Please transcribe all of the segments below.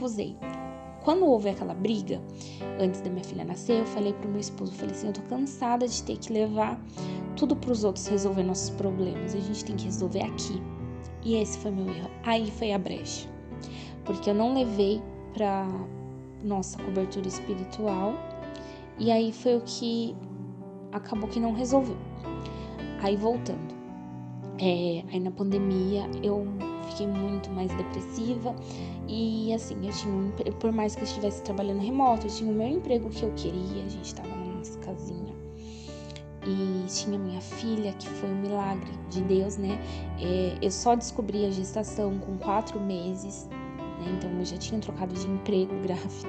recusei. Quando houve aquela briga, antes da minha filha nascer, eu falei pro meu esposo, falei assim, eu tô cansada de ter que levar tudo pros outros resolver nossos problemas, a gente tem que resolver aqui. E esse foi meu erro. Aí foi a brecha, porque eu não levei pra nossa cobertura espiritual, e aí foi o que acabou que não resolveu. Aí voltando, aí na pandemia eu fiquei muito mais depressiva e assim, eu tinha por mais que eu estivesse trabalhando remoto, eu tinha o meu emprego que eu queria, a gente tava na nossa casinha e tinha minha filha, que foi um milagre de Deus, né? Eu só descobri a gestação com 4 meses, né? Então eu já tinha trocado de emprego grávida,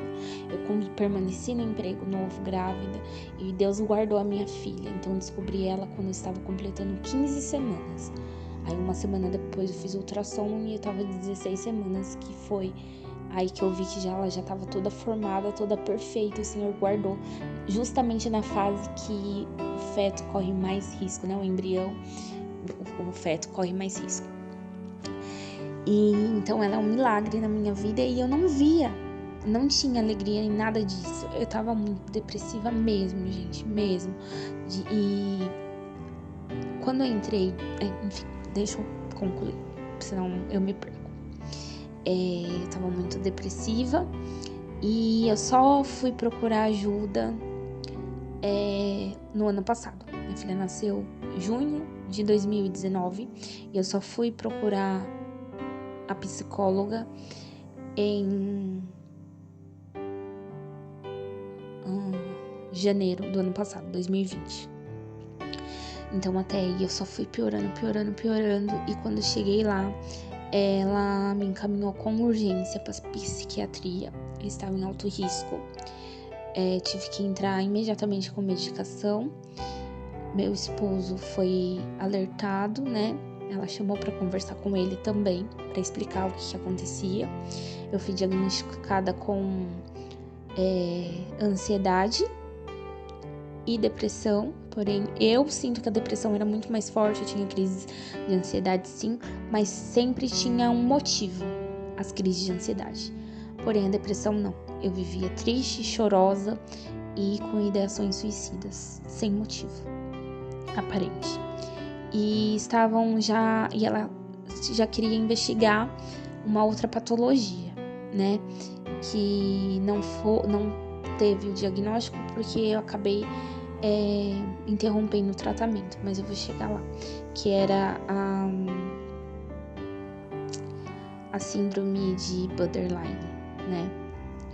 eu permaneci no emprego novo grávida e Deus guardou a minha filha, então eu descobri ela quando eu estava completando 15 semanas. Aí uma semana depois eu fiz ultrassom e eu tava de 16 semanas, que foi aí que eu vi que ela já tava toda formada, toda perfeita. O Senhor guardou justamente na fase que o feto corre mais risco, né? O embrião, o feto corre mais risco. E então ela é um milagre na minha vida e eu não via, não tinha alegria em nada disso. Eu tava muito depressiva mesmo, gente, mesmo. E quando eu entrei, enfim, deixa eu concluir, senão eu me perco. Eu tava muito depressiva e eu só fui procurar ajuda no ano passado. Minha filha nasceu em junho de 2019 e eu só fui procurar a psicóloga em janeiro do ano passado, 2020. Então até aí eu só fui piorando. E quando eu cheguei lá, ela me encaminhou com urgência para psiquiatria. Eu estava em alto risco. Tive que entrar imediatamente com medicação. Meu esposo foi alertado, né? Ela chamou para conversar com ele também, para explicar o que acontecia. Eu fui diagnosticada com ansiedade e depressão, porém eu sinto que a depressão era muito mais forte, eu tinha crises de ansiedade sim, mas sempre tinha um motivo, as crises de ansiedade. Porém a depressão não, eu vivia triste, chorosa e com ideações suicidas, sem motivo aparente. E ela já queria investigar uma outra patologia, né, que não teve o diagnóstico porque eu acabei interrompendo o tratamento, mas eu vou chegar lá, que era a síndrome de borderline, né?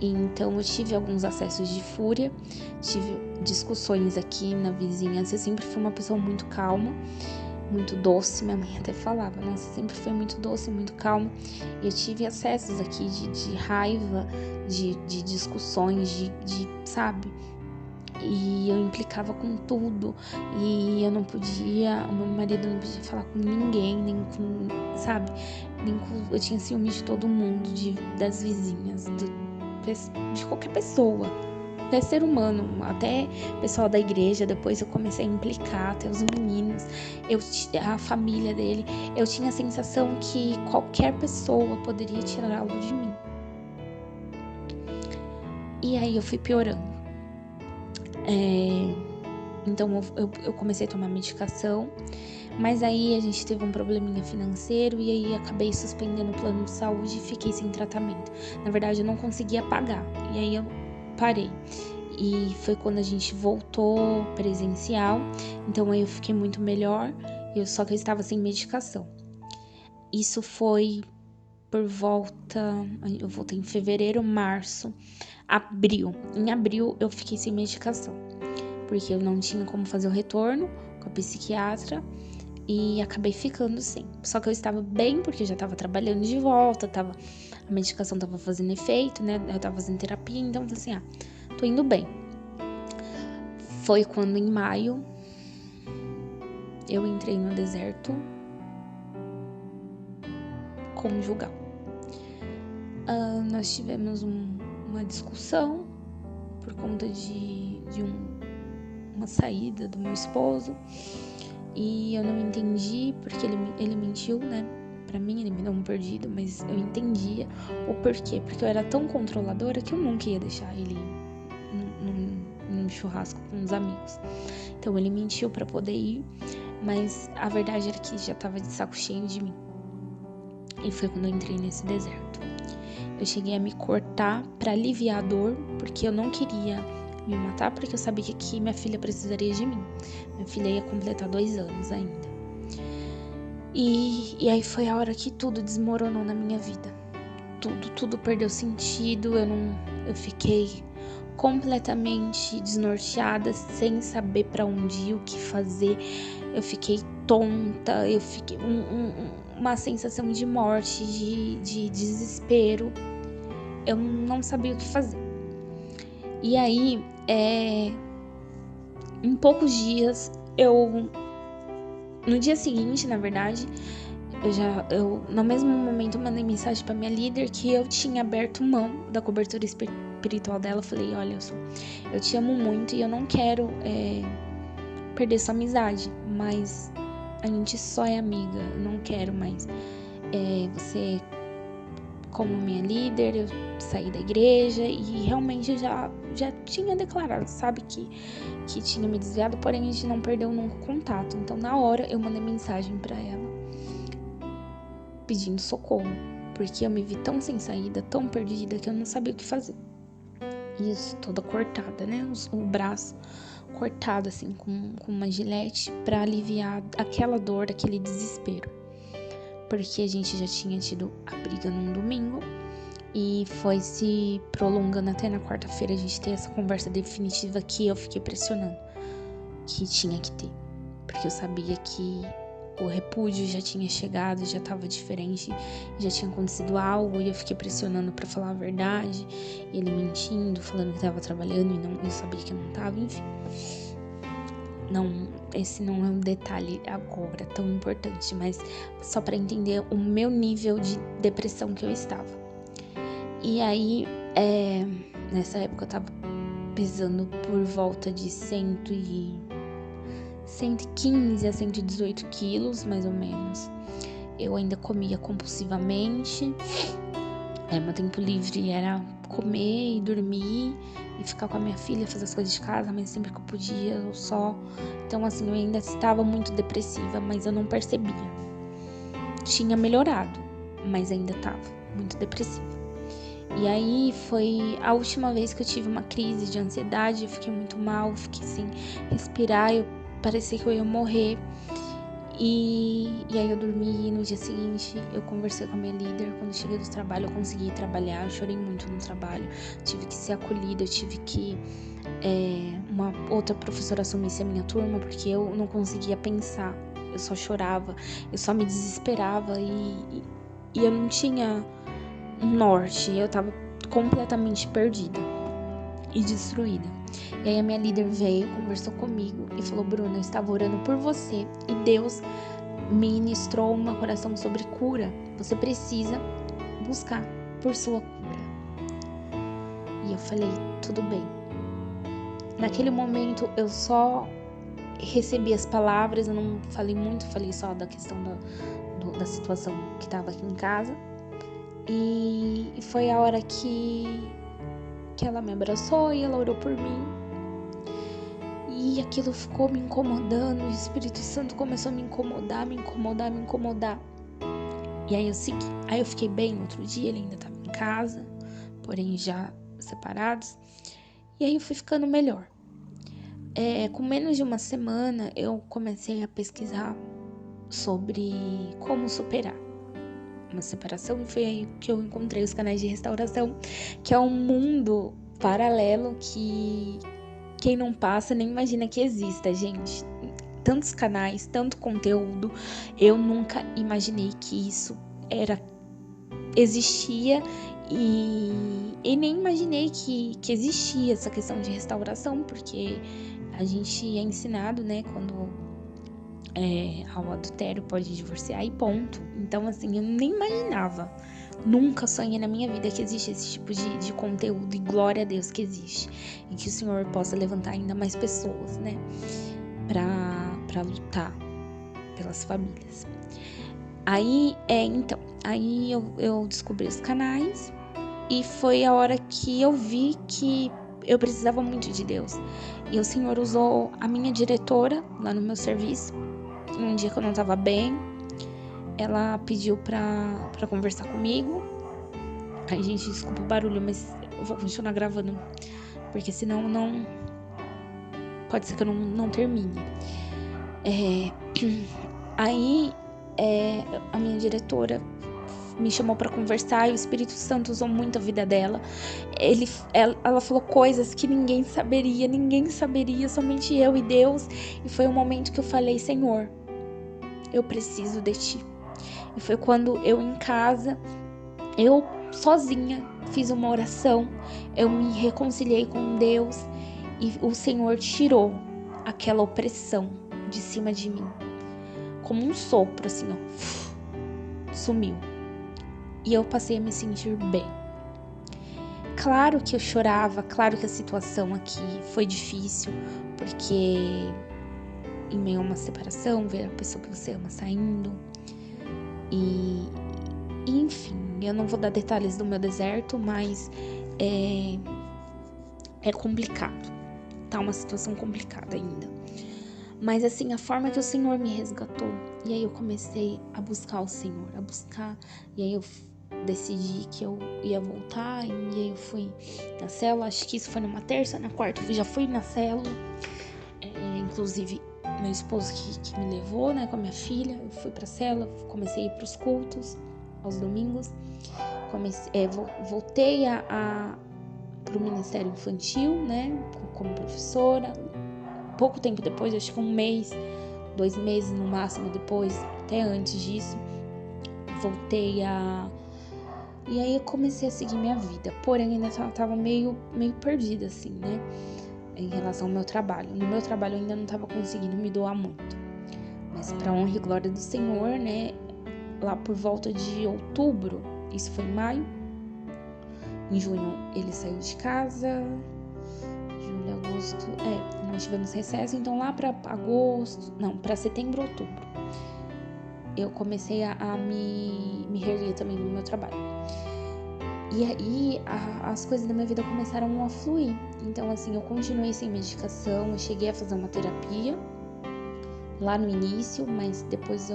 E então eu tive alguns acessos de fúria, tive discussões aqui na vizinhança. Eu sempre fui uma pessoa muito calma, muito doce, minha mãe até falava, nossa, sempre foi muito doce, muito calma. E eu tive acessos aqui de raiva, de discussões, sabe? E eu implicava com tudo, e o meu marido não podia falar com ninguém, nem com, sabe? Eu tinha ciúme de todo mundo, das vizinhas, de qualquer pessoa, até ser humano, até pessoal da igreja. Depois eu comecei a implicar, até os meninos, a família dele. Eu tinha a sensação que qualquer pessoa poderia tirá-lo de mim. E aí eu fui piorando. Então eu comecei a tomar medicação, mas aí a gente teve um probleminha financeiro e aí acabei suspendendo o plano de saúde e fiquei sem tratamento. Na verdade eu não conseguia pagar, e aí eu parei. E foi quando a gente voltou presencial, então aí eu fiquei muito melhor, só que eu estava sem medicação. Isso foi por volta, eu voltei em fevereiro, março, abril. Em abril eu fiquei sem medicação, porque eu não tinha como fazer o retorno com a psiquiatra e acabei ficando sem. Só que eu estava bem, porque eu já estava trabalhando de volta, a medicação estava fazendo efeito, né? Eu estava fazendo terapia, então eu falei assim, tô indo bem. Foi quando em maio eu entrei no deserto conjugal. Nós tivemos uma discussão por conta de uma saída do meu esposo, e eu não entendi porque ele mentiu, né? Pra mim, ele me deu um perdido, mas eu entendia o porquê. Porque eu era tão controladora que eu nunca ia deixar ele num churrasco com os amigos. Então, ele mentiu pra poder ir, mas a verdade era que já tava de saco cheio de mim. E foi quando eu entrei nesse deserto. Eu cheguei a me cortar pra aliviar a dor, porque eu não queria me matar, porque eu sabia que minha filha precisaria de mim. Minha filha ia completar 2 anos ainda. E aí foi a hora que tudo desmoronou na minha vida. Tudo perdeu sentido. Eu fiquei completamente desnorteada, sem saber pra onde ir, o que fazer. Eu fiquei tonta, eu fiquei uma sensação de morte, de desespero. Eu não sabia o que fazer. E aí, em poucos dias, no dia seguinte, na verdade, no mesmo momento, eu mandei mensagem pra minha líder que eu tinha aberto mão da cobertura espiritual dela. Eu falei, olha, eu te amo muito e eu não quero perder sua amizade, mas a gente só é amiga, eu não quero mais você como minha líder. Eu saí da igreja e realmente já tinha declarado, sabe, que tinha me desviado, porém a gente não perdeu nunca o contato. Então, na hora, eu mandei mensagem pra ela pedindo socorro, porque eu me vi tão sem saída, tão perdida, que eu não sabia o que fazer. Isso, toda cortada, né, o braço cortado assim com uma gilete pra aliviar aquela dor, aquele desespero, porque a gente já tinha tido a briga num domingo e foi se prolongando até na quarta-feira a gente ter essa conversa definitiva que eu fiquei pressionando que tinha que ter, porque eu sabia que o repúdio já tinha chegado, já tava diferente, já tinha acontecido algo e eu fiquei pressionando pra falar a verdade, e ele mentindo, falando que tava trabalhando e eu sabia que eu não tava, enfim. Não, esse não é um detalhe agora tão importante, mas só pra entender o meu nível de depressão que eu estava. E aí, nessa época eu tava pesando por volta de 115 a 118 quilos, mais ou menos. Eu ainda comia compulsivamente. Meu tempo livre era comer e dormir e ficar com a minha filha, fazer as coisas de casa, mas sempre que eu podia, eu só... Então, assim, eu ainda estava muito depressiva, mas eu não percebia. Tinha melhorado, mas ainda estava muito depressiva. E aí foi a última vez que eu tive uma crise de ansiedade. Eu fiquei muito mal, fiquei sem respirar, parecia que eu ia morrer. E aí eu dormi e no dia seguinte eu conversei com a minha líder. Quando eu cheguei do trabalho, eu consegui trabalhar. Eu chorei muito no trabalho, tive que ser acolhida, eu tive que uma outra professora assumisse a minha turma, porque eu não conseguia pensar, eu só chorava, eu só me desesperava e eu não tinha um norte, eu tava completamente perdida e destruída. E aí a minha líder veio, conversou comigo e falou: Bruna, eu estava orando por você e Deus ministrou uma oração sobre cura. Você precisa buscar por sua cura. E eu falei: tudo bem. Naquele momento eu só recebi as palavras, eu não falei muito, falei só da questão da situação que estava aqui em casa. E foi a hora que ela me abraçou e ela orou por mim. E aquilo ficou me incomodando, o Espírito Santo começou a me incomodar. E aí eu segui. Aí eu fiquei bem no outro dia, ele ainda estava em casa, porém já separados. E aí eu fui ficando melhor. Com menos de uma semana, eu comecei a pesquisar sobre como superar uma separação, e foi aí que eu encontrei os canais de restauração, que é um mundo paralelo que quem não passa nem imagina que exista, gente. Tantos canais, tanto conteúdo, eu nunca imaginei que isso existia e nem imaginei que existia essa questão de restauração, porque a gente é ensinado, né, quando ao adultério pode divorciar e ponto. Então, assim, eu nem imaginava, nunca sonhei na minha vida que existe esse tipo de conteúdo, e glória a Deus que existe, e que o Senhor possa levantar ainda mais pessoas, né, pra lutar pelas famílias. Aí, eu descobri os canais e foi a hora que eu vi que eu precisava muito de Deus. E o Senhor usou a minha diretora lá no meu serviço, num dia que eu não tava bem. Ela pediu pra conversar comigo. Ai, gente, desculpa o barulho, mas eu vou continuar gravando, porque senão não... Pode ser que eu não termine. Aí, a minha diretora me chamou pra conversar e o Espírito Santo usou muito a vida dela. Ela falou coisas que ninguém saberia, somente eu e Deus. E foi um momento que eu falei: Senhor, eu preciso de Ti. E foi quando eu em casa, eu sozinha fiz uma oração, eu me reconciliei com Deus e o Senhor tirou aquela opressão de cima de mim. Como um sopro, assim, ó, sumiu. E eu passei a me sentir bem. Claro que eu chorava, claro que a situação aqui foi difícil, porque em meio a uma separação, ver a pessoa que você ama saindo. E enfim, eu não vou dar detalhes do meu deserto, mas é complicado. Tá uma situação complicada ainda. Mas assim, a forma que o Senhor me resgatou, e aí eu comecei a buscar o Senhor, e aí eu decidi que eu ia voltar, e aí eu fui na célula, acho que isso foi numa terça, na quarta eu já fui na célula, inclusive meu esposo que me levou, né, com a minha filha, eu fui pra célula, comecei a ir pros cultos, aos domingos, voltei pro Ministério Infantil, né, como professora. Pouco tempo depois, acho que 1 mês, 2 meses no máximo depois, até antes disso, e aí eu comecei a seguir minha vida. Porém, ainda tava meio perdida, assim, né, em relação ao meu trabalho. No meu trabalho eu ainda não tava conseguindo me doar muito. Mas pra honra e glória do Senhor, né, lá por volta de outubro, isso foi em maio, em junho ele saiu de casa, julho, agosto, nós tivemos recesso, então lá pra setembro, outubro, eu comecei a me reerguer também no meu trabalho. E aí, as coisas da minha vida começaram a fluir. Então, assim, eu continuei sem medicação, eu cheguei a fazer uma terapia lá no início, mas depois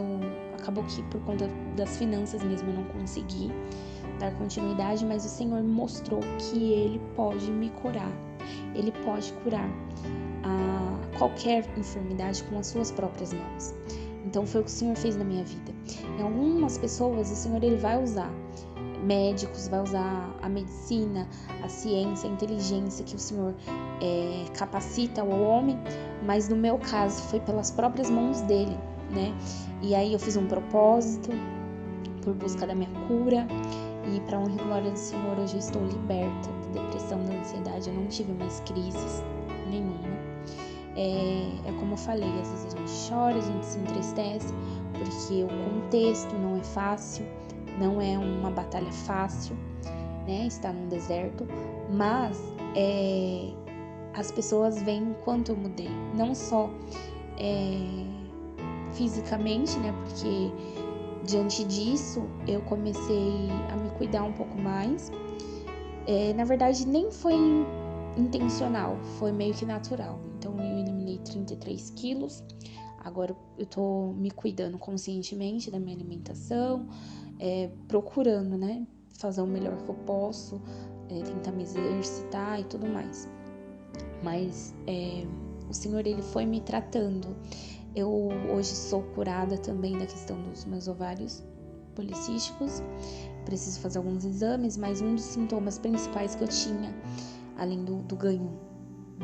acabou que por conta das finanças mesmo eu não consegui dar continuidade, mas o Senhor me mostrou que Ele pode me curar. Ele pode curar qualquer enfermidade com as suas próprias mãos. Então foi o que o Senhor fez na minha vida. Em algumas pessoas o Senhor ele vai usar médicos, vai usar a medicina, a ciência, a inteligência que o Senhor capacita ao homem, mas no meu caso foi pelas próprias mãos dele, né? E aí eu fiz um propósito por busca da minha cura. E para honra e glória do Senhor, hoje eu estou liberta da depressão, da ansiedade. Eu não tive mais crises nenhuma. É como eu falei, às vezes a gente chora, a gente se entristece, porque o contexto não é fácil, não é uma batalha fácil, né? Estar num deserto, mas as pessoas veem o quanto eu mudei. Não só fisicamente, né? Porque diante disso, eu comecei a me cuidar um pouco mais. Na verdade, nem foi intencional, foi meio que natural. Então, eu eliminei 33 quilos. Agora, eu tô me cuidando conscientemente da minha alimentação, procurando, né, fazer o melhor que eu posso, tentar me exercitar e tudo mais. Mas o Senhor, Ele foi me tratando. Eu hoje sou curada também da questão dos meus ovários policísticos. Preciso fazer alguns exames, mas um dos sintomas principais que eu tinha, além do ganho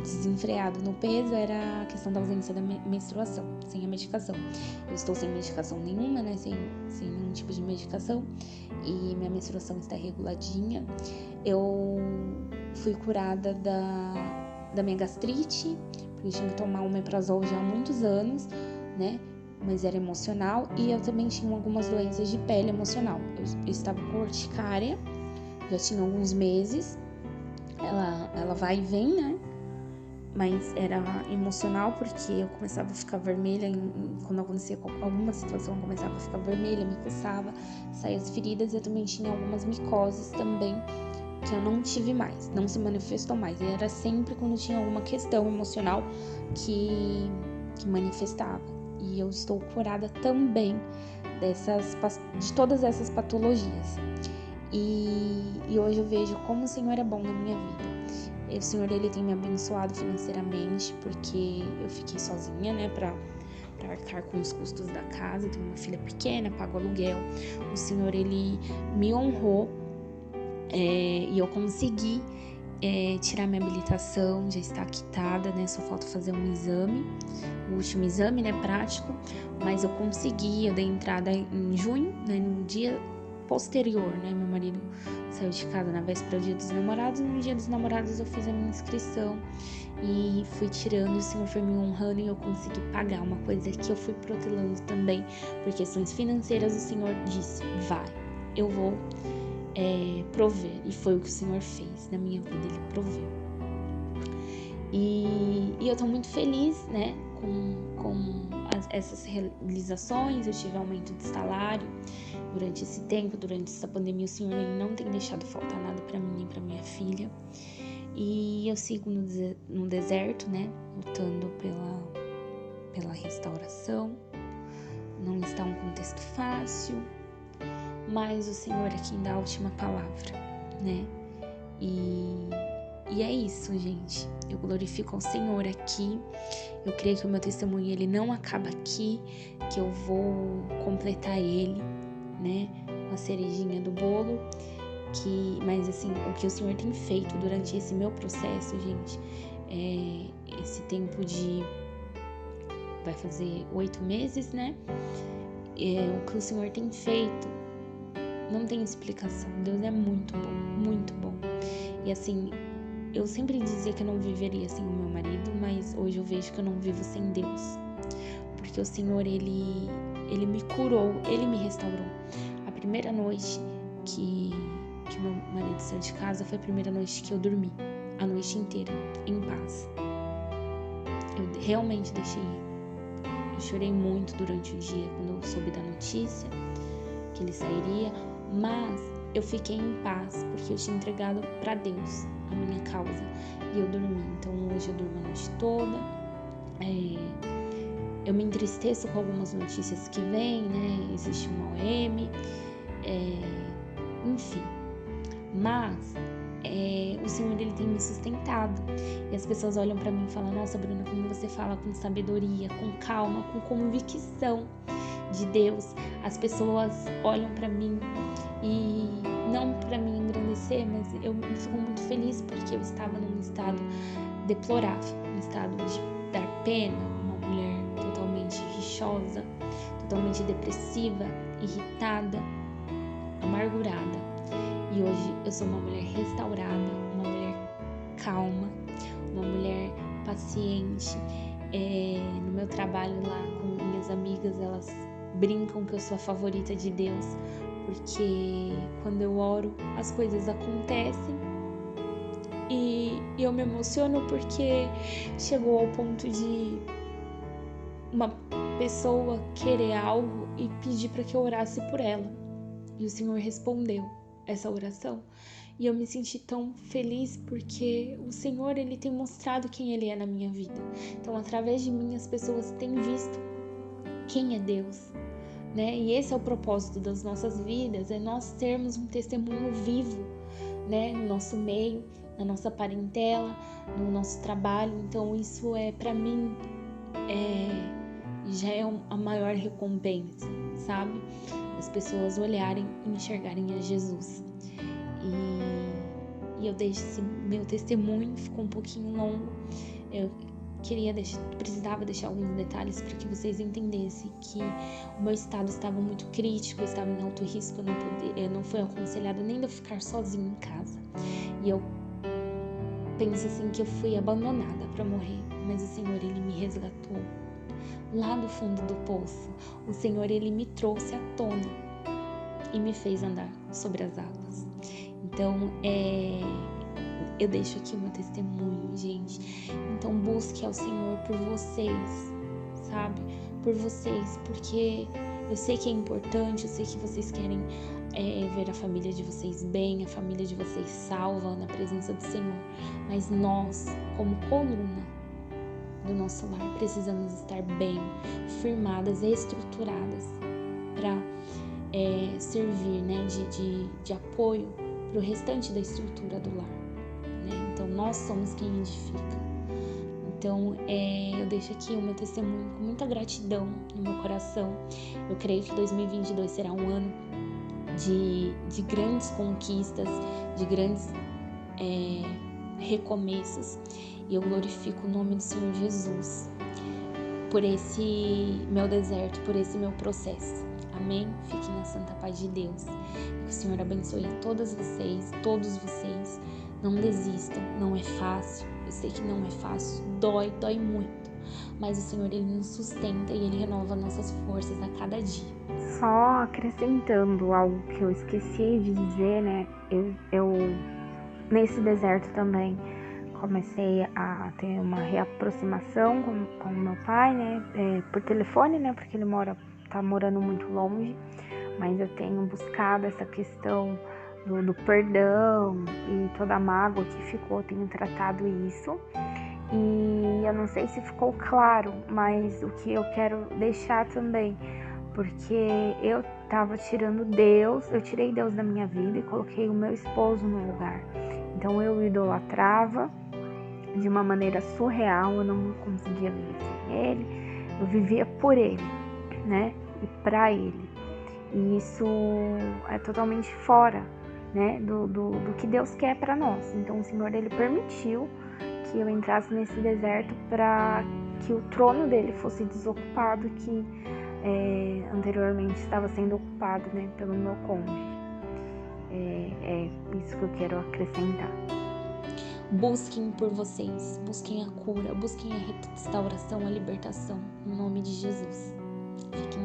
desenfreado no peso, era a questão da ausência da menstruação, sem a medicação. Eu estou sem medicação nenhuma, né? Sem nenhum tipo de medicação. E minha menstruação está reguladinha. Eu fui curada da minha gastrite, eu tinha que tomar omeprazol já há muitos anos, né? Mas era emocional, e eu também tinha algumas doenças de pele emocional. Eu estava com urticária, já tinha alguns meses, ela vai e vem, né? mas era emocional, porque eu começava a ficar vermelha, quando acontecia alguma situação eu começava a ficar vermelha, me coçava, saía as feridas. Eu também tinha algumas micoses também, que eu não tive mais, não se manifestou mais. E era sempre quando tinha alguma questão emocional que manifestava. E eu estou curada também de todas essas patologias. E hoje eu vejo como o Senhor é bom na minha vida. O Senhor, Ele tem me abençoado financeiramente, porque eu fiquei sozinha, né, pra arcar com os custos da casa. Eu tenho uma filha pequena, pago aluguel. O Senhor, Ele me honrou, e eu consegui tirar minha habilitação, já está quitada, né, só falta fazer um exame, o último exame, né, prático, mas eu consegui. Eu dei entrada em junho, né, no dia posterior, né, meu marido saiu de casa na véspera do Dia dos Namorados, e no Dia dos Namorados eu fiz a minha inscrição e fui tirando, e o Senhor foi me honrando e eu consegui pagar. Uma coisa que eu fui protelando também por questões financeiras, o Senhor disse, vai, eu vou prover, e foi o que o Senhor fez na minha vida, Ele proveu. E eu tô muito feliz, né, com essas realizações. Eu tive aumento de salário durante esse tempo, durante essa pandemia. O Senhor, Ele não tem deixado faltar nada pra mim nem pra minha filha. E eu sigo no deserto, né, lutando pela restauração. Não está um contexto fácil, mas o Senhor é quem dá a última palavra, né? E é isso, gente. Eu glorifico ao Senhor aqui. Eu creio que o meu testemunho, ele não acaba aqui, que eu vou completar ele, né, com a cerejinha do bolo. Mas assim, o que o Senhor tem feito durante esse meu processo, gente, esse tempo vai fazer 8 meses, né? O que o Senhor tem feito não tem explicação. Deus é muito bom, muito bom. E assim, eu sempre dizia que eu não viveria sem o meu marido, mas hoje eu vejo que eu não vivo sem Deus. Porque o Senhor, Ele me curou, Ele me restaurou. A primeira noite que meu marido saiu de casa foi a primeira noite que eu dormi, a noite inteira, em paz. Eu realmente deixei ir. Eu chorei muito durante o dia quando eu soube da notícia que ele sairia, mas eu fiquei em paz porque eu tinha entregado para Deus a minha causa e eu dormi. Então hoje eu durmo a noite toda. Eu me entristeço com algumas notícias que vêm, né? Existe uma OM, enfim. Mas o Senhor, Ele tem me sustentado. E as pessoas olham pra mim e falam, nossa, Bruna, como você fala com sabedoria, com calma, com convicção de Deus. As pessoas olham pra mim e não pra me engrandecer, mas eu fico muito feliz porque eu estava num estado deplorável, num estado de dar pena, uma mulher totalmente rixosa, totalmente depressiva, irritada, amargurada. E hoje eu sou uma mulher restaurada, uma mulher calma, uma mulher paciente. No meu trabalho lá com minhas amigas, elas brincam que eu sou a favorita de Deus, porque quando eu oro, as coisas acontecem. E eu me emociono porque chegou ao ponto de uma pessoa querer algo e pedir para que eu orasse por ela. E o Senhor respondeu essa oração. E eu me senti tão feliz porque o Senhor, Ele tem mostrado quem Ele é na minha vida. Então, através de mim, as pessoas têm visto quem é Deus, né? E esse é o propósito das nossas vidas, é nós termos um testemunho vivo, né? No nosso meio, na nossa parentela, no nosso trabalho. Então, isso para mim, já é a maior recompensa, sabe? As pessoas olharem e enxergarem a Jesus. E eu deixo esse meu testemunho, ficou um pouquinho longo. Eu precisava deixar alguns detalhes para que vocês entendessem que o meu estado estava muito crítico, eu estava em alto risco, eu não fui aconselhada nem de eu ficar sozinha em casa. E eu penso assim que eu fui abandonada para morrer, mas o Senhor, Ele me resgatou lá do fundo do poço. O Senhor, Ele me trouxe à tona e me fez andar sobre as águas. Então, eu deixo aqui o meu testemunho, gente. Então busque ao Senhor por vocês, sabe? Por vocês, porque eu sei que é importante, eu sei que vocês querem ver a família de vocês bem, a família de vocês salva na presença do Senhor. Mas nós, como coluna do nosso lar, precisamos estar bem, firmadas e estruturadas para servir, né, de apoio para o restante da estrutura do lar, né? Então nós somos quem edifica. Então eu deixo aqui o meu testemunho com muita gratidão no meu coração. Eu creio que 2022 será um ano de grandes conquistas, de grandes recomeços, e eu glorifico o nome do Senhor Jesus por esse meu deserto, por esse meu processo. Amém? Fique na santa paz de Deus. Que o Senhor abençoe todas vocês, todos vocês. Não desistam, não é fácil. Eu sei que não é fácil, dói muito. Mas o Senhor, Ele nos sustenta e Ele renova nossas forças a cada dia. Só acrescentando algo que eu esqueci de dizer, né? Eu nesse deserto também comecei a ter uma reaproximação com meu pai, né? Por telefone, né? Porque ele tá morando muito longe. Mas eu tenho buscado essa questão do perdão e toda a mágoa que ficou, eu tenho tratado isso. E eu não sei se ficou claro, mas o que eu quero deixar também, porque eu tava tirando Deus, eu tirei Deus da minha vida e coloquei o meu esposo no lugar. Então eu idolatrava de uma maneira surreal, eu não conseguia viver sem ele, eu vivia por ele, né? E pra ele. E isso é totalmente fora, né? Do que Deus quer pra nós. Então o Senhor, Ele permitiu que eu entrasse nesse deserto para que o trono dele fosse desocupado, que anteriormente estava sendo ocupado, né, pelo meu cônjuge. É isso que eu quero acrescentar. Busquem por vocês, busquem a cura, busquem a restauração, a libertação, em nome de Jesus. Fiquem